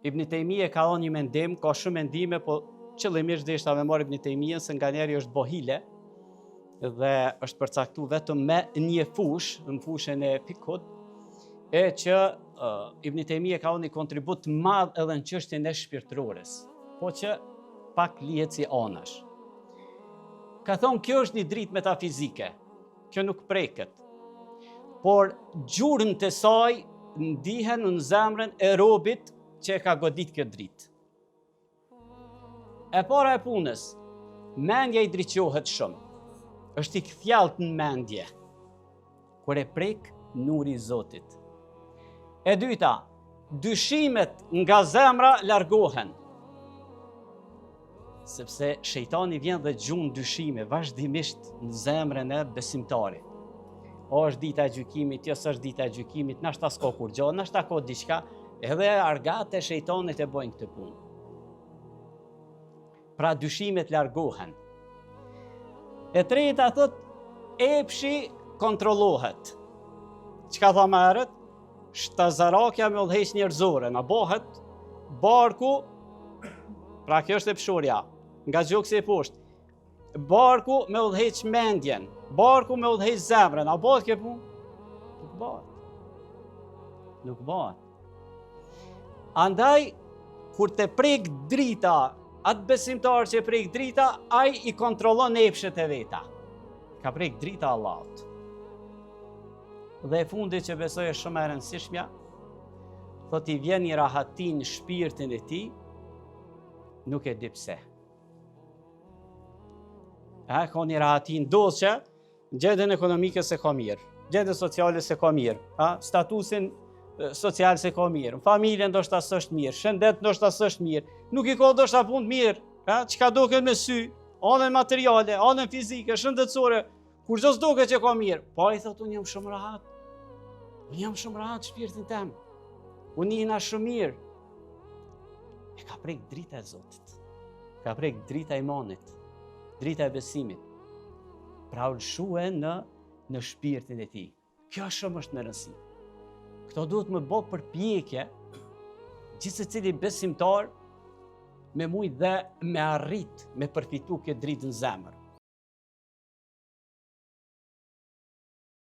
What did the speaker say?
Ibn Taymije ka dhënë një mendim, ka shumë mendime, po qëllimisht deshta me marr Ibn Taymijen se nganjëri është bohile dhe është përcaktuar vetëm me një fushë, në fushën e fikut, e që Ibn Taymije ka dhënë një kontribut të madh edhe në çështjen e shpirtërores, po që pak lihet si anash. Ka thonë kjo është një dritë metafizike, kjo nuk preket, por gjurmët e saj ndihen në zemrën e robit që e ka godit kjo dritë. E para e punës, mendja i drejtohet shumë, është i kthjellët në mendje, kur e prek nuri i Zotit. E dyta, dyshimet nga zemra largohen, sepse shejtani vjen dhe gjun dyshime vazhdimisht në zemrën e besimtarit. O është dita e gjykimit, jo s'është dita e gjykimit, nashta s'ka kur gjë, nashta ka diçka, edhe argat e shejtanit e bojnë këtë punë. Pra dyshimet largohen. E treta thot, epshi kontrollohet. Çka tha më herët? Shtazarakja me udhëheq njerëzore, na bëhet barku, pra kjo është epshorja, nga gjoksi e poshtë. Barku me udhëheq mendjen, barku me udhëheq zemrën, a bëhet kjo punë? Nuk bëhet. Nuk bëhet. Andaj, kur të prek drita, atë besimtar që prek drita, ai i kontrollon epshet e veta. Ka prek drita Allahut. Dhe e fundit që besoj është shumë e rëndësishmja, thot i vjen një rahati në shpirtin e tij, nuk e di pse. Ka një rahati ndodh që gjendjen ekonomike se ka mirë, gjendjen sociale se ka mirë, statusin social se ka mirë, familje ndoshta s'është mirë, shëndet ndoshta s'është mirë, nuk i ka ndoshta punë mirë, çka duket me sy, anën materiale, anën fizike, shëndetësore, kur çdo s'duket që ka mirë, po ai thotë unë jam shumë rahat. Unë jam shumë rahat shpirtin tem. Unë jena shumë mirë. E ka prek drita e Zotit. Ka prek drita e imanit, drita e besimit. Pra ulshue në shpirtin e tij. Kjo shumë është me rëndësi. Këto duhet më bë përpjekje gjithë secili besimtar me mujt dhe me arrit me përfitu këtë dritë në zemër.